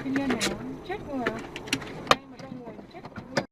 Tuy nhiên này nó chết người à? Ai mà cho người chết người.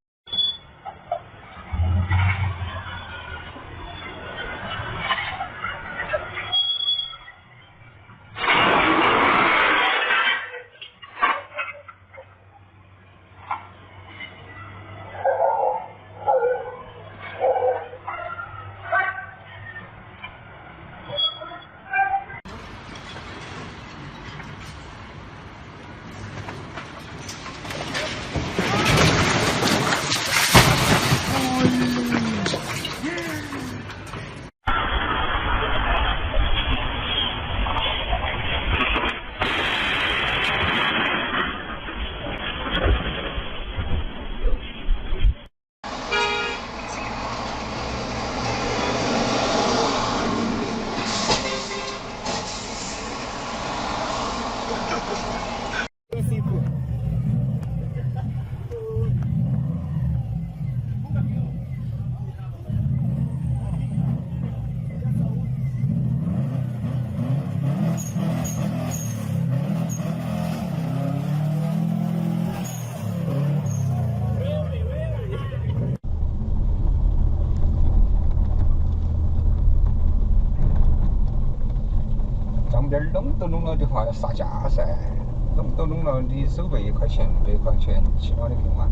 隆咚隆了的话要杀价噻，隆咚隆了你收100块钱、100块钱，其他的不用啊。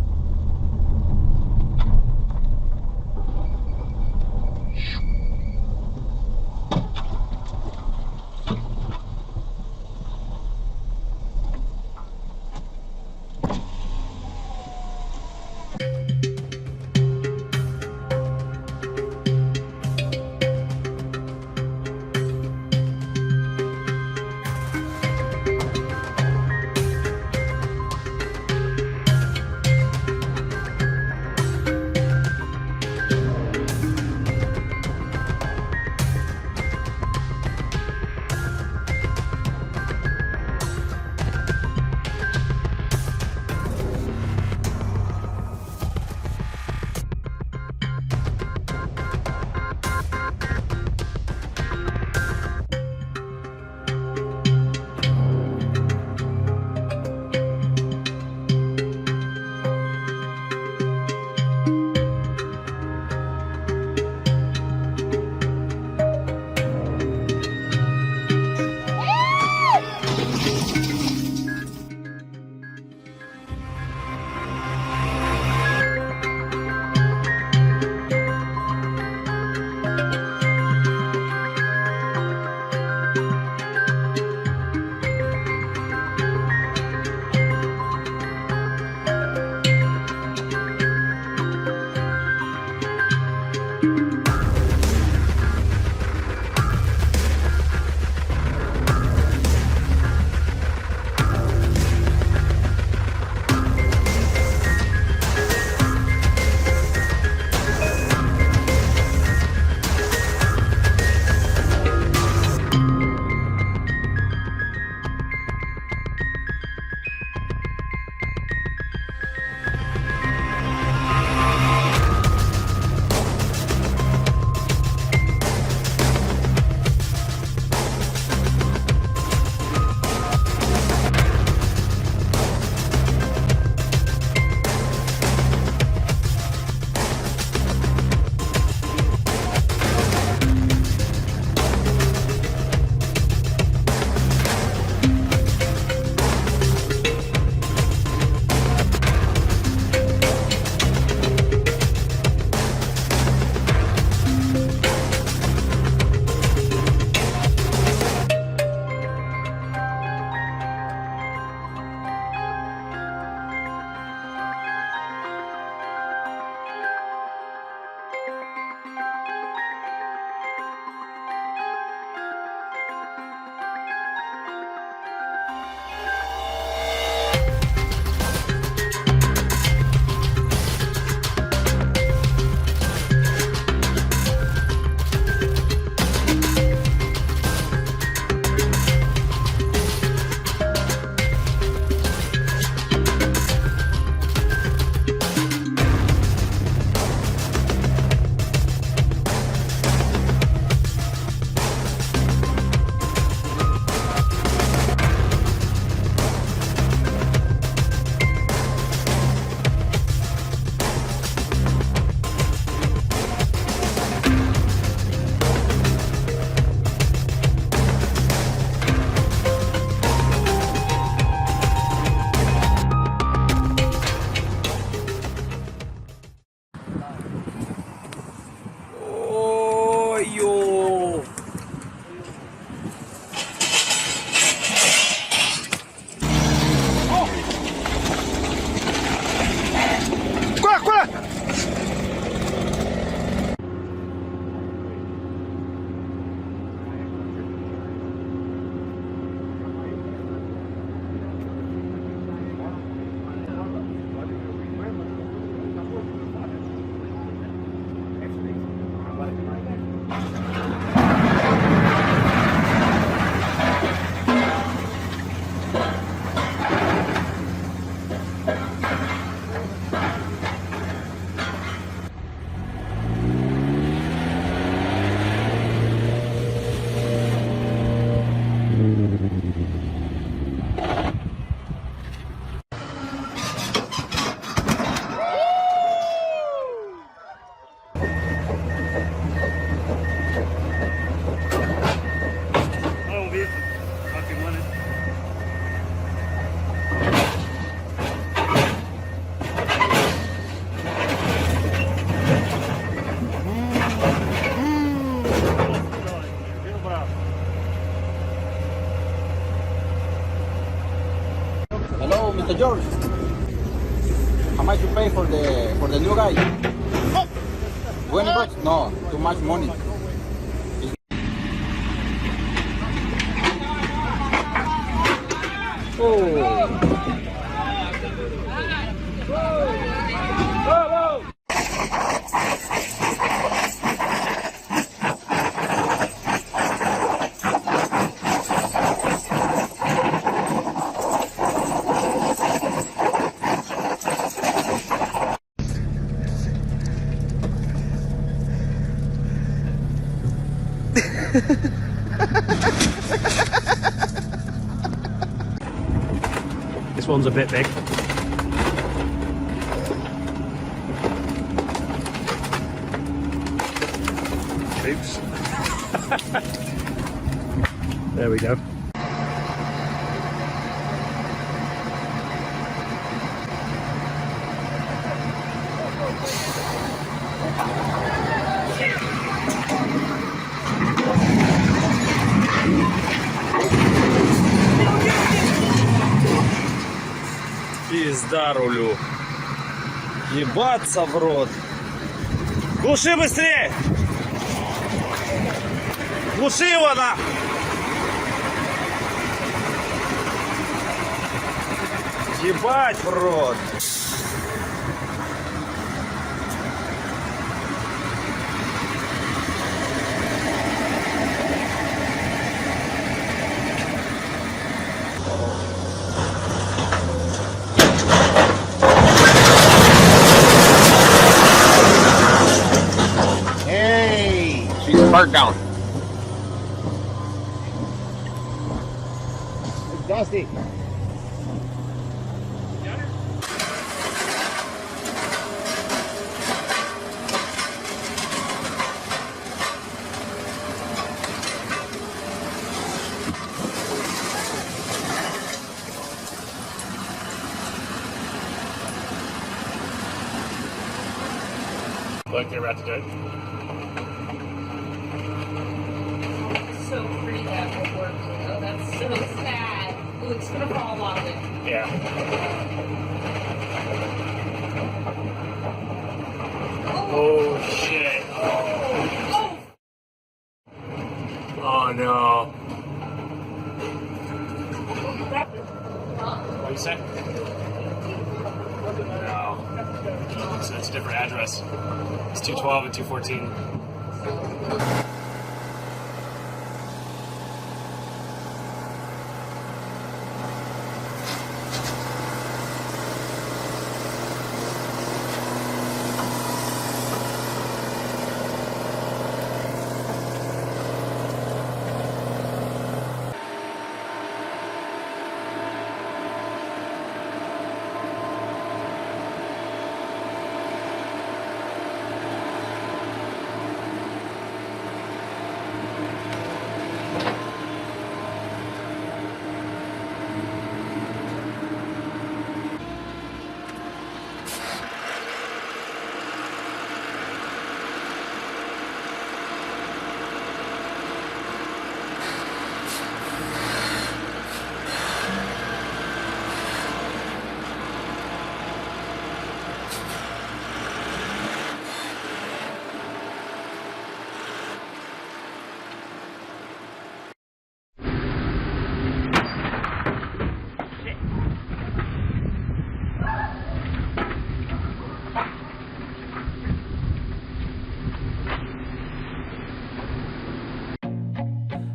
George. How much you pay for the new guy? 20 bucks? No, too much money. This one's a bit big. Oops. There we go. Пизда рулю. Ебаться в рот. Глуши быстрее! Глуши его на! Ебать в рот! Park down. It's dusty. Look, they're about to do it. So pretty that will work. Oh, that's so sad. Ooh, it's gonna fall off it. Yeah. Oh shit. Oh! Oh no. What do you say? No. It's a different address. It's 212 and 214.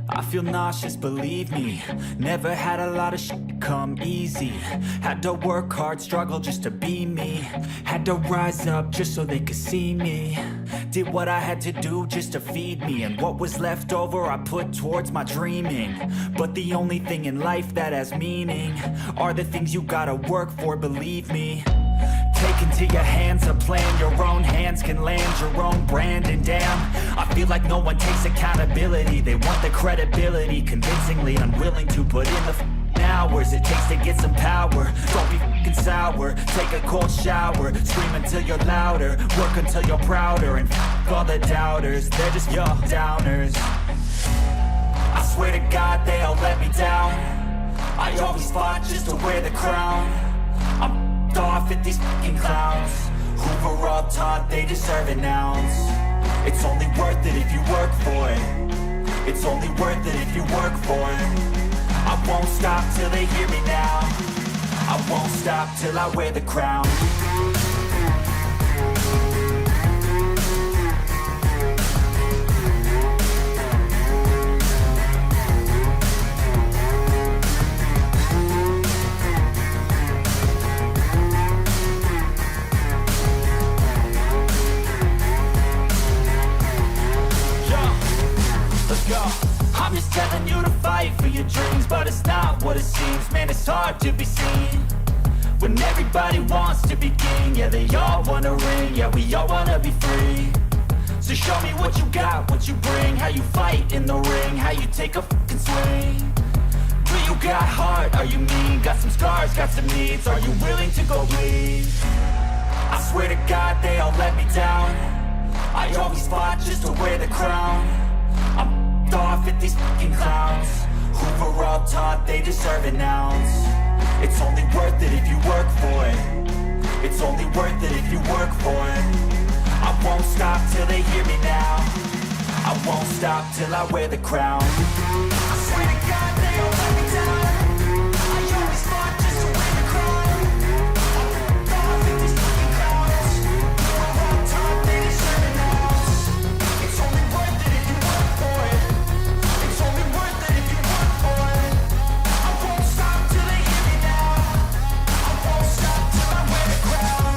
I feel nauseous, believe me. Never had a lot of shit come easy. Had to work hard, struggle just to be me. Had to rise up just so they could see me. Did what I had to do just to feed me. And what was left over I put towards my dreaming. But the only thing in life that has meaning are the things you gotta work for, believe me. Take into your hands a plan, your own hands can land your own brand. And damn, I feel like no one takes accountability. They want the credibility, convincingly unwilling to put in the hours it takes to get some power. Don't be f***ing sour, take a cold shower. Scream until you're louder, work until you're prouder. And f*** all the doubters, they're just your downers. I swear to God they all let me down. I always fought just to wear the crown. off at these fucking clowns who were all taught they deserve an ounce. It's only worth it if you work for it. It's only worth it if you work for it. I won't stop till they hear me now. I won't stop till I wear the crown. I'm just telling you to fight for your dreams, but it's not what it seems. Man, it's hard to be seen when everybody wants to be king. Yeah, they all wanna ring, yeah, we all wanna be free. So show me what you got, what you bring, how you fight in the ring, how you take a fucking swing. Do you got heart, are you mean? Got some scars, got some needs, are you willing to go bleed? I swear to God they all let me down. I always fought just to wear the crown. I'm off at these fucking clowns who were all taught they deserve an ounce. It's only worth it if you work for it. It's only worth it if you work for it. I won't stop till they hear me now. I won't stop till I wear the crown. I swear to God they all let me down. I always fought just to wear the crown. I'm off at these fucking clowns who were all taught they deserve an ounce. It's only worth it if you work for it. It's only worth it if you work for it. I won't stop till they hear me now. I won't stop till I wear the crown.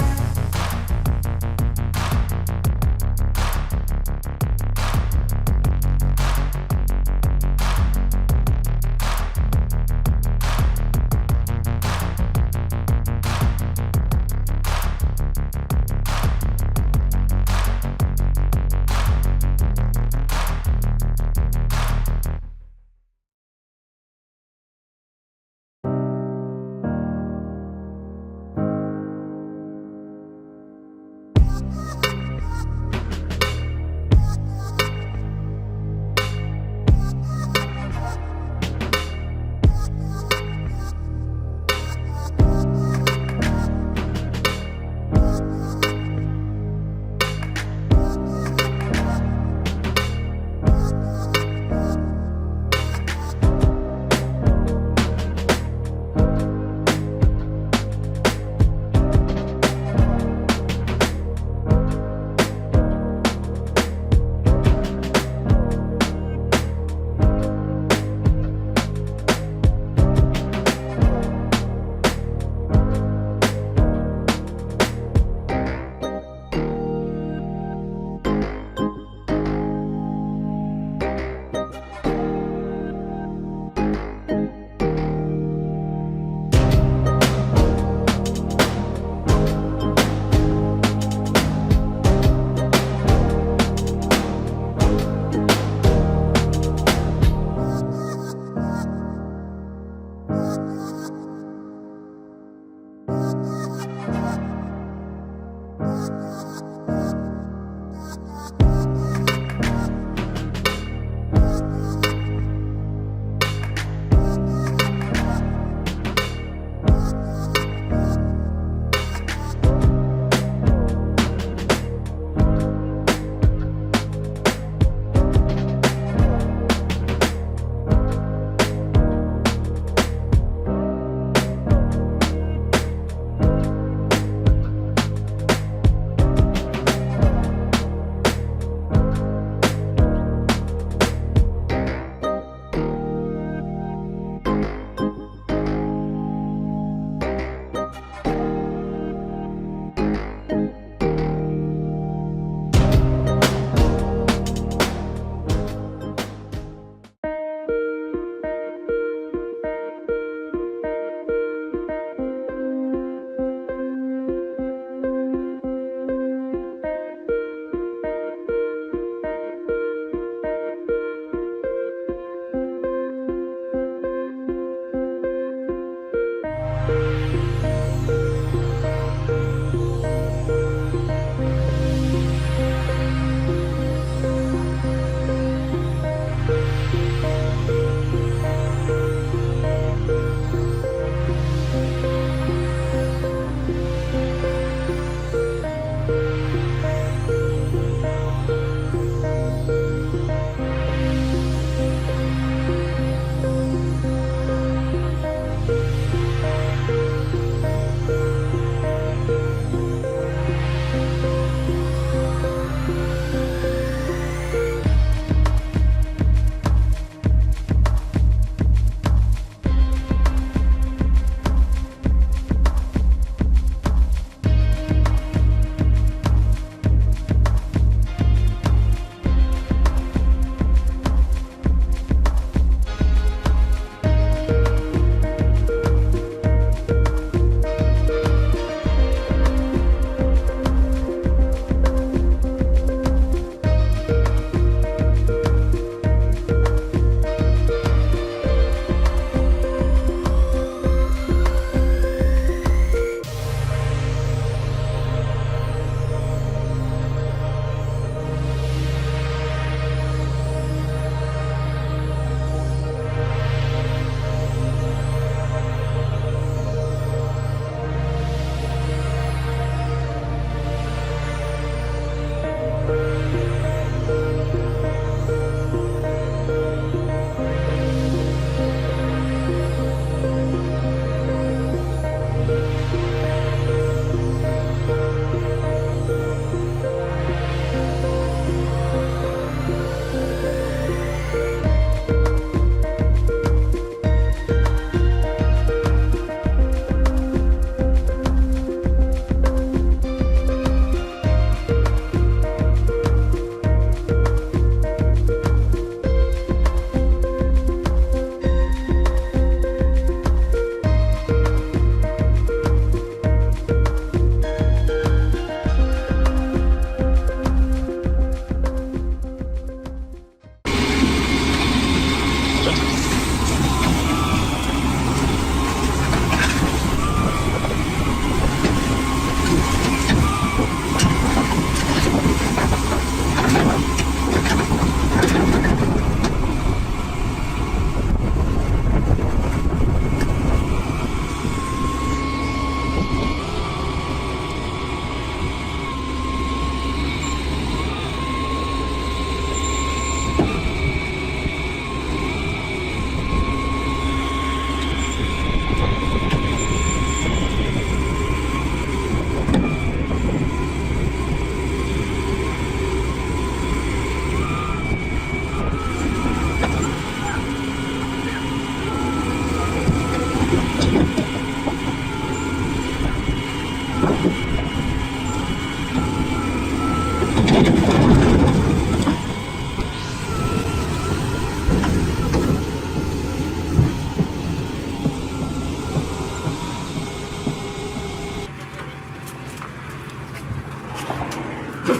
There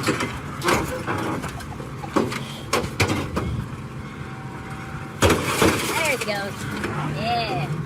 it goes. Yeah.